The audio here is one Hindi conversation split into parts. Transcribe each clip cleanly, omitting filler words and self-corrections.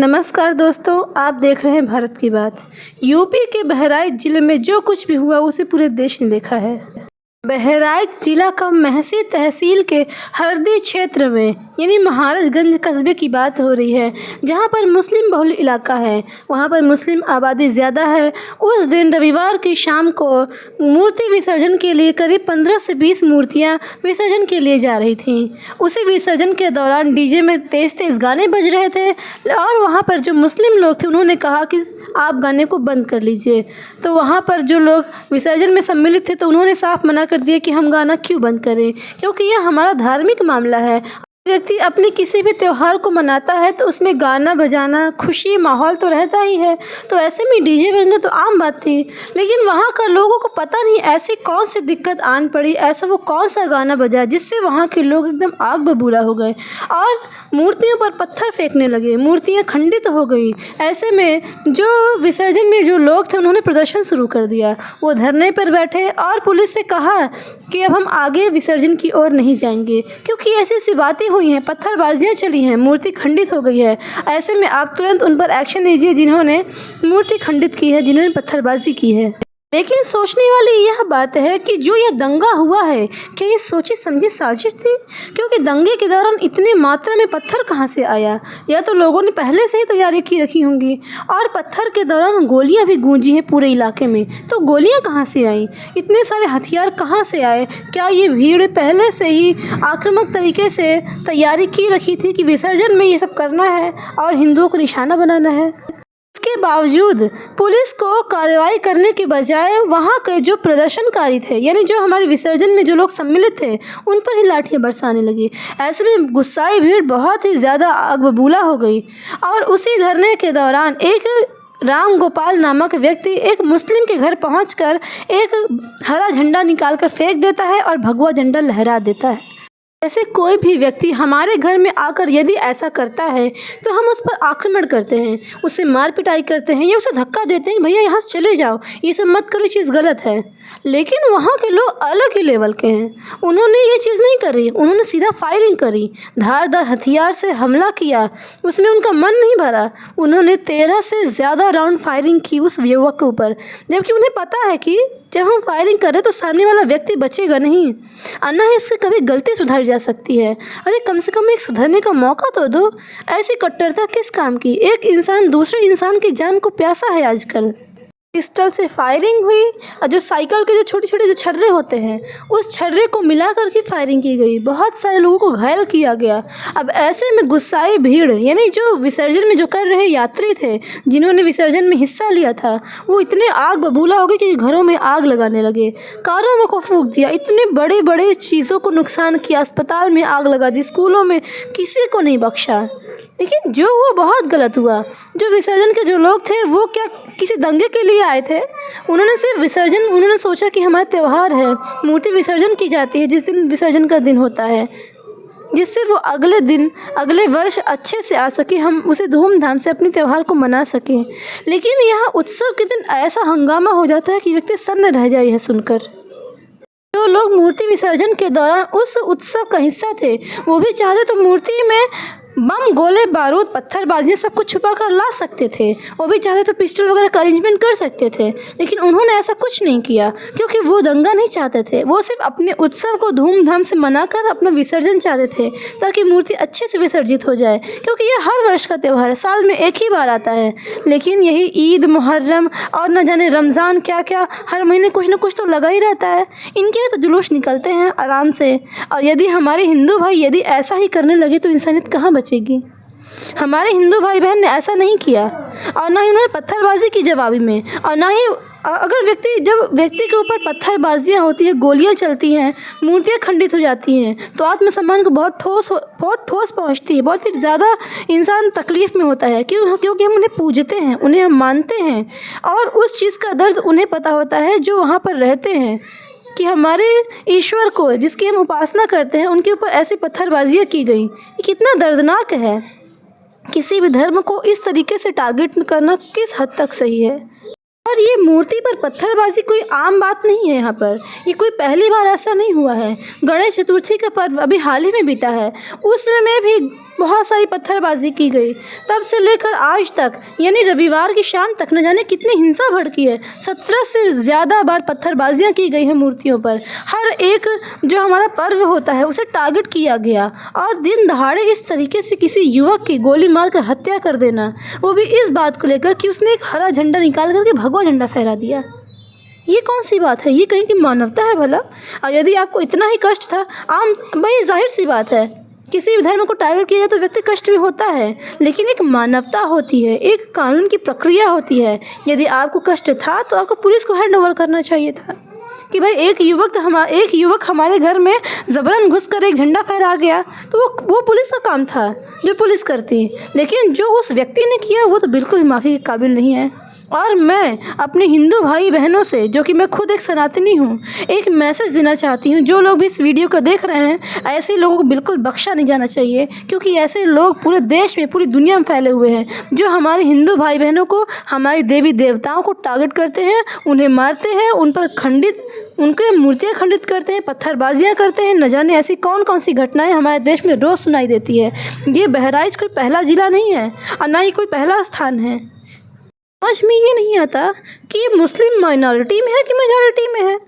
नमस्कार दोस्तों, आप देख रहे हैं भारत की बात। यूपी के बहराइच जिले में जो कुछ भी हुआ उसे पूरे देश ने देखा है। बहराइच जिला का महसी तहसील के हरदी क्षेत्र में यानी महाराजगंज कस्बे की बात हो रही है, जहां पर मुस्लिम बहुल इलाका है। वहां पर मुस्लिम आबादी ज़्यादा है। उस दिन रविवार की शाम को मूर्ति विसर्जन के लिए करीब 15 से 20 मूर्तियां विसर्जन के लिए जा रही थीं। उसी विसर्जन के दौरान डीजे में तेज़ तेज़ गाने बज रहे थे और वहां पर जो मुस्लिम लोग थे उन्होंने कहा कि आप गाने को बंद कर लीजिए। तो वहां पर जो लोग विसर्जन में सम्मिलित थे तो उन्होंने साफ मना कर दिया कि हम गाना क्यों बंद करें, क्योंकि यह हमारा धार्मिक मामला है। व्यक्ति अपने किसी भी त्यौहार को मनाता है तो उसमें गाना बजाना, खुशी माहौल तो रहता ही है। तो ऐसे में डीजे बजना तो आम बात थी, लेकिन वहाँ का लोगों को पता नहीं ऐसी कौन सी दिक्कत आन पड़ी, ऐसा वो कौन सा गाना बजा जिससे वहाँ के लोग एकदम आग बबूला हो गए और मूर्तियों पर पत्थर फेंकने लगे। मूर्तियाँ खंडित हो गई। ऐसे में जो विसर्जन में जो लोग थे उन्होंने प्रदर्शन शुरू कर दिया। वो धरने पर बैठे और पुलिस से कहा कि अब हम आगे विसर्जन की ओर नहीं जाएंगे, क्योंकि ऐसी सी बातें हुई हैं, पत्थरबाजियाँ चली हैं, मूर्ति खंडित हो गई है। ऐसे में आप तुरंत उन पर एक्शन लीजिए जिन्होंने मूर्ति खंडित की है, जिन्होंने पत्थरबाजी की है। लेकिन सोचने वाली यह बात है कि जो यह दंगा हुआ है, क्या ये सोची समझी साजिश थी? क्योंकि दंगे के दौरान इतनी मात्रा में पत्थर कहाँ से आया? या तो लोगों ने पहले से ही तैयारी की रखी होंगी। और पत्थर के दौरान गोलियां भी गूंजी हैं पूरे इलाके में, तो गोलियां कहाँ से आईं? इतने सारे हथियार कहाँ से आए? क्या ये भीड़ पहले से ही आक्रामक तरीके से तैयारी की रखी थी कि विसर्जन में ये सब करना है और हिंदुओं को निशाना बनाना है? के बावजूद पुलिस को कार्रवाई करने के बजाय वहाँ के जो प्रदर्शनकारी थे, यानी जो हमारे विसर्जन में जो लोग सम्मिलित थे, उन पर ही लाठियाँ बरसाने लगी। ऐसे में गुस्साई भीड़ बहुत ही ज़्यादा आग बबूला हो गई। और उसी धरने के दौरान एक राम गोपाल नामक व्यक्ति एक मुस्लिम के घर पहुंचकर एक हरा झंडा निकालकर फेंक देता है और भगवा झंडा लहरा देता है। ऐसे कोई भी व्यक्ति हमारे घर में आकर यदि ऐसा करता है तो हम उस पर आक्रमण करते हैं, उससे मार पिटाई करते हैं या उसे धक्का देते हैं, भैया यहाँ से चले जाओ, ये सब मत करो, चीज़ गलत है। लेकिन वहाँ के लोग अलग ही लेवल के हैं। उन्होंने ये चीज़ नहीं करी, उन्होंने सीधा फायरिंग करी, धारदार हथियार से हमला किया। उसमें उनका मन नहीं भरा। उन्होंने 13 से ज़्यादा राउंड फायरिंग की उस युवक के ऊपर, जबकि उन्हें पता है कि जब हम फायरिंग कर रहे तो सामने वाला व्यक्ति बचेगा नहीं, और ना ही उससे कभी गलती सुधारी जा सकती है। अरे कम से कम एक सुधरने का मौका तो दो। ऐसी कट्टरता किस काम की? एक इंसान दूसरे इंसान की जान को प्यासा है आजकल। पिस्टल से फायरिंग हुई और जो साइकिल के जो छोटे छोटे जो छर्रे होते हैं उस छर्रे को मिला करके फायरिंग की गई। बहुत सारे लोगों को घायल किया गया। अब ऐसे में गुस्साई भीड़, यानी जो विसर्जन में जो कर रहे यात्री थे, जिन्होंने विसर्जन में हिस्सा लिया था, वो इतने आग बबूला हो गए कि घरों में आग लगाने लगे, कारों में को फूंक दिया, इतने बड़े बड़े चीज़ों को नुकसान किया, अस्पताल में आग लगा दी, स्कूलों में, किसी को नहीं बख्शा। लेकिन जो हुआ बहुत गलत हुआ। जो विसर्जन के जो लोग थे वो क्या किसी दंगे के लिए आए थे? उन्होंने सिर्फ विसर्जन, उन्होंने सोचा कि हमारा त्यौहार है, मूर्ति विसर्जन की जाती है जिस दिन विसर्जन का दिन होता है, जिससे वो अगले दिन अगले वर्ष अच्छे से आ सके, हम उसे धूमधाम से अपने त्यौहार को मना सकें। लेकिन यहाँ उत्सव के दिन ऐसा हंगामा हो जाता है कि व्यक्ति सन्न रह जाए यह सुनकर। जो लोग मूर्ति विसर्जन के दौरान उस उत्सव का हिस्सा थे वो भी चाहते तो मूर्ति में बम, गोले बारूद, पत्थरबाजियाँ सब कुछ छुपा कर ला सकते थे। वो भी चाहते तो पिस्टल वगैरह का अरेंजमेंट कर सकते थे, लेकिन उन्होंने ऐसा कुछ नहीं किया, क्योंकि वो दंगा नहीं चाहते थे। वो सिर्फ अपने उत्सव को धूमधाम से मनाकर अपना विसर्जन चाहते थे, ताकि मूर्ति अच्छे से विसर्जित हो जाए, क्योंकि ये हर वर्ष का त्यौहार है, साल में एक ही बार आता है। लेकिन यही ईद, मुहर्रम और न जाने रमज़ान क्या क्या, हर महीने कुछ न कुछ तो लगा ही रहता है। इनके तो जुलूस निकलते हैं आराम से। और यदि हमारे हिंदू भाई यदि ऐसा ही करने लगे तो इंसानियत कहाँ बचेगी? हमारे हिंदू भाई बहन ने ऐसा नहीं किया, और ना ही उन्होंने पत्थरबाजी की जवाबी में, और ना ही अगर जब व्यक्ति के ऊपर पत्थरबाजियाँ होती है, गोलियाँ चलती हैं, मूर्तियाँ खंडित हो जाती हैं, तो आत्मसम्मान को बहुत ठोस पहुँचती है। बहुत ही ज़्यादा इंसान तकलीफ़ में होता है, क्योंकि हम उन्हें पूजते हैं, उन्हें हम मानते हैं, और उस चीज़ का दर्द उन्हें पता होता है जो वहाँ पर रहते हैं, कि हमारे ईश्वर को जिसकी हम उपासना करते हैं उनके ऊपर ऐसी पत्थरबाजियाँ की गई। ये कितना दर्दनाक है। किसी भी धर्म को इस तरीके से टारगेट करना किस हद तक सही है? और ये मूर्ति पर पत्थरबाजी कोई आम बात नहीं है। यहाँ पर ये कोई पहली बार ऐसा नहीं हुआ है। गणेश चतुर्थी का पर्व अभी हाल ही में बीता है, उसमें भी बहुत सारी पत्थरबाजी की गई। तब से लेकर आज तक यानी रविवार की शाम तक न जाने कितनी हिंसा भड़की है। 17 से ज़्यादा बार पत्थरबाजियाँ की गई हैं मूर्तियों पर। हर एक जो हमारा पर्व होता है उसे टारगेट किया गया और दिन दहाड़े इस तरीके से किसी युवक की गोली मारकर हत्या कर देना, वो भी इस बात को लेकर कि उसने एक हरा झंडा निकाल करके भगवा झंडा फहरा दिया। ये कौन सी बात है? ये कहीं की मानवता है भला? और यदि आपको इतना ही कष्ट था, आम भाई जाहिर सी बात है किसी भी धर्म को टारगेट किया जाए तो व्यक्ति कष्ट भी होता है, लेकिन एक मानवता होती है, एक कानून की प्रक्रिया होती है। यदि आपको कष्ट था तो आपको पुलिस को हैंड ओवर करना चाहिए था कि भाई एक युवक हमारे घर में ज़बरन घुसकर एक झंडा फहरा गया, तो वो पुलिस का काम था जो पुलिस करती। लेकिन जो उस व्यक्ति ने किया वो तो बिल्कुल ही माफ़ी के काबिल नहीं है। और मैं अपने हिंदू भाई बहनों से, जो कि मैं खुद एक सनातनी हूँ, एक मैसेज देना चाहती हूँ। जो लोग भी इस वीडियो को देख रहे हैं, ऐसे लोगों को बिल्कुल बख्शा नहीं जाना चाहिए, क्योंकि ऐसे लोग पूरे देश में, पूरी दुनिया में फैले हुए हैं, जो हमारे हिंदू भाई बहनों को, हमारी देवी देवताओं को टारगेट करते हैं, उन्हें मारते हैं, उन पर उनके मूर्तियाँ खंडित करते हैं, पत्थरबाजियाँ करते हैं। न जाने ऐसी कौन कौन सी घटनाएं हमारे देश में रोज़ सुनाई देती है। ये बहराइच कोई पहला ज़िला नहीं है और ना ही कोई पहला स्थान है। समझ में ये नहीं आता कि ये मुस्लिम माइनॉरिटी में है कि मेजॉरिटी में है।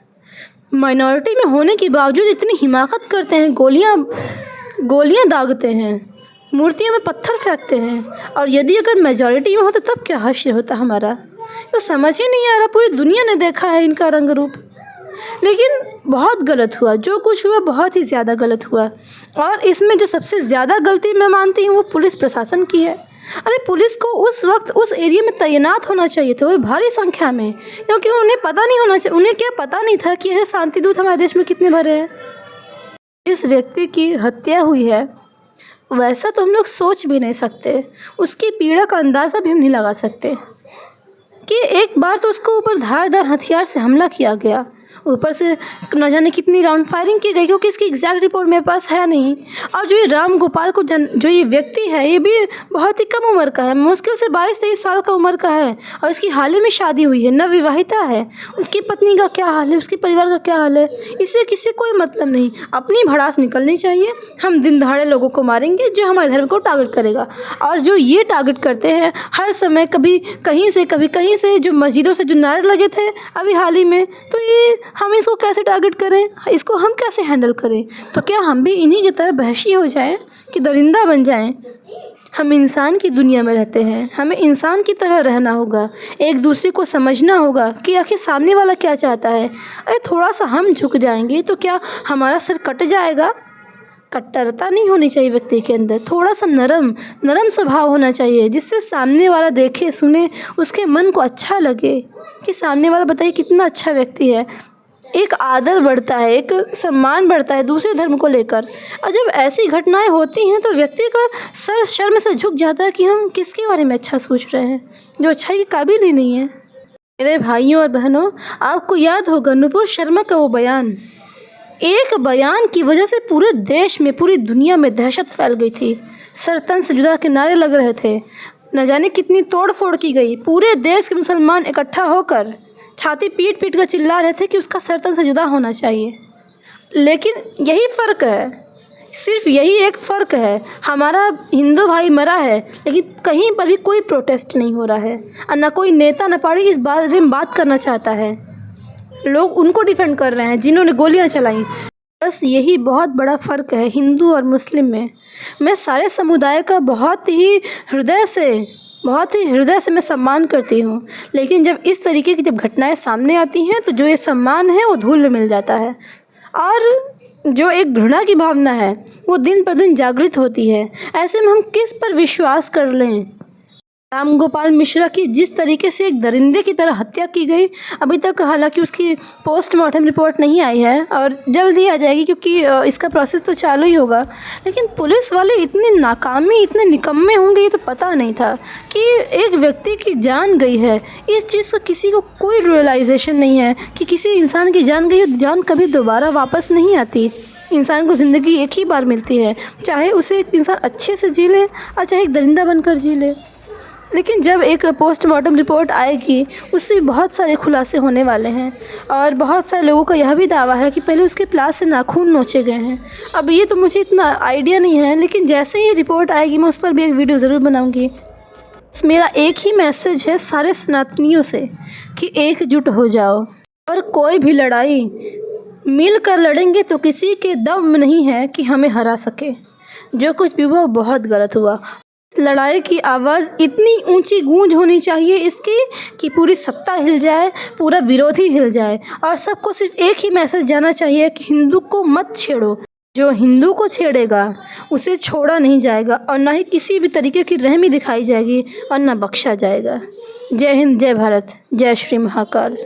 माइनॉरिटी में होने के बावजूद इतनी हिमाकत करते हैं, गोलियां दागते हैं, मूर्तियों में पत्थर फेंकते हैं, और यदि अगर मेजॉरिटी में होता तब क्या हश्र होता हमारा? तो समझ ही नहीं आ रहा। पूरी दुनिया ने देखा है इनका रंग रूप, लेकिन बहुत गलत हुआ। जो कुछ हुआ बहुत ही ज़्यादा गलत हुआ, और इसमें जो सबसे ज़्यादा गलती मैं मानती हूँ वो पुलिस प्रशासन की है। अरे पुलिस को उस वक्त उस एरिया में तैनात होना चाहिए था, वो भारी संख्या में, क्योंकि उन्हें पता नहीं होना चाहिए, उन्हें क्या पता नहीं था कि ऐसे शांति दूत हमारे देश में कितने भरे हैं। जिस व्यक्ति की हत्या हुई है वैसा तो हम लोग सोच भी नहीं सकते, उसकी पीड़ा का अंदाज़ा भी हम नहीं लगा सकते कि एक बार तो उसको ऊपर धारदार हथियार से हमला किया गया, ऊपर से न जाने कितनी राउंड फायरिंग की गई, क्योंकि इसकी एग्जैक्ट रिपोर्ट मेरे पास है नहीं। और जो ये राम गोपाल को जो ये व्यक्ति है, ये भी बहुत ही कम उम्र का है, मुश्किल से 22-23 साल का उम्र का है, और इसकी हाल ही में शादी हुई है, नवविवाहिता है। उसकी पत्नी का क्या हाल है, उसके परिवार का क्या हाल है, इससे किसी कोई मतलब नहीं। अपनी भड़ास निकलनी चाहिए। हम दिन दहाड़े लोगों को मारेंगे जो हमारे धर्म को टारगेट करेगा, और जो ये टारगेट करते हैं हर समय, कभी कहीं से, जो मस्जिदों से जो नारे लगे थे अभी हाल ही में, तो ये हम इसको कैसे टारगेट करें, इसको हम कैसे हैंडल करें? तो क्या हम भी इन्हीं की तरह वहशी हो जाएं कि दरिंदा बन जाएं? हम इंसान की दुनिया में रहते हैं, हमें इंसान की तरह रहना होगा, एक दूसरे को समझना होगा कि आखिर सामने वाला क्या चाहता है। अरे थोड़ा सा हम झुक जाएंगे तो क्या हमारा सिर कट जाएगा? कट्टरता नहीं होनी चाहिए व्यक्ति के अंदर, थोड़ा सा नरम स्वभाव होना चाहिए, जिससे सामने वाला देखे सुने, उसके मन को अच्छा लगे कि सामने वाला बताइए कितना अच्छा व्यक्ति है। एक आदर बढ़ता है, एक सम्मान बढ़ता है दूसरे धर्म को लेकर। और जब ऐसी घटनाएं होती हैं तो व्यक्ति का सर शर्म से झुक जाता है कि हम किसके बारे में अच्छा सोच रहे हैं, जो अच्छाई के काबिल ही नहीं है। मेरे भाइयों और बहनों, आपको याद होगा नुपुर शर्मा का वो बयान, एक बयान की वजह से पूरे देश में, पूरी दुनिया में दहशत फैल गई थी। सर तन से जुदा के नारे लग रहे थे, न जाने कितनी तोड़ फोड़ की गई। पूरे देश के मुसलमान इकट्ठा होकर छाती पीट पीट कर चिल्ला रहे थे कि उसका सर तन से जुदा होना चाहिए। लेकिन यही फ़र्क है, सिर्फ यही एक फ़र्क है, हमारा हिंदू भाई मरा है लेकिन कहीं पर भी कोई प्रोटेस्ट नहीं हो रहा है, और ना कोई नेता न पार्टी इस बारे में बात करना चाहता है। लोग उनको डिफेंड कर रहे हैं जिन्होंने गोलियां चलाई। बस यही बहुत बड़ा फ़र्क है हिंदू और मुस्लिम में। मैं सारे समुदाय का बहुत ही हृदय से मैं सम्मान करती हूँ, लेकिन जब इस तरीके की घटनाएं सामने आती हैं तो जो ये सम्मान है वो धूल में मिल जाता है, और जो एक घृणा की भावना है वो दिन पर दिन जागृत होती है। ऐसे में हम किस पर विश्वास कर लें? राम गोपाल मिश्रा की जिस तरीके से एक दरिंदे की तरह हत्या की गई, अभी तक हालांकि उसकी पोस्टमार्टम रिपोर्ट नहीं आई है और जल्द ही आ जाएगी, क्योंकि इसका प्रोसेस तो चालू ही होगा। लेकिन पुलिस वाले इतने नाकामी, इतने निकम्मे होंगे ये तो पता नहीं था कि एक व्यक्ति की जान गई है। इस चीज़ का किसी को कोई रियलाइजेशन नहीं है कि किसी इंसान की जान गई है, जान कभी दोबारा वापस नहीं आती। इंसान को ज़िंदगी एक ही बार मिलती है, चाहे उसे एक इंसान अच्छे से जी ले और चाहे एक दरिंदा बनकर जी ले। लेकिन जब एक पोस्टमार्टम रिपोर्ट आएगी उससे बहुत सारे खुलासे होने वाले हैं और बहुत सारे लोगों का यह भी दावा है कि पहले उसके प्लास से नाखून नोचे गए हैं। अब ये तो मुझे इतना आइडिया नहीं है, लेकिन जैसे ही रिपोर्ट आएगी मैं उस पर भी एक वीडियो ज़रूर बनाऊंगी। मेरा एक ही मैसेज है सारे सनातनियों से कि एकजुट हो जाओ और कोई भी लड़ाई मिलकर लड़ेंगे तो किसी के दम नहीं है कि हमें हरा सके। जो कुछ भी हुआ बहुत गलत हुआ। लड़ाई की आवाज़ इतनी ऊंची गूंज होनी चाहिए इसकी कि पूरी सत्ता हिल जाए, पूरा विरोधी हिल जाए और सबको सिर्फ एक ही मैसेज जाना चाहिए कि हिंदू को मत छेड़ो। जो हिंदू को छेड़ेगा उसे छोड़ा नहीं जाएगा और ना ही किसी भी तरीके की रहमी दिखाई जाएगी और ना बख्शा जाएगा। जय हिंद, जय भारत, जय श्री महाकाल।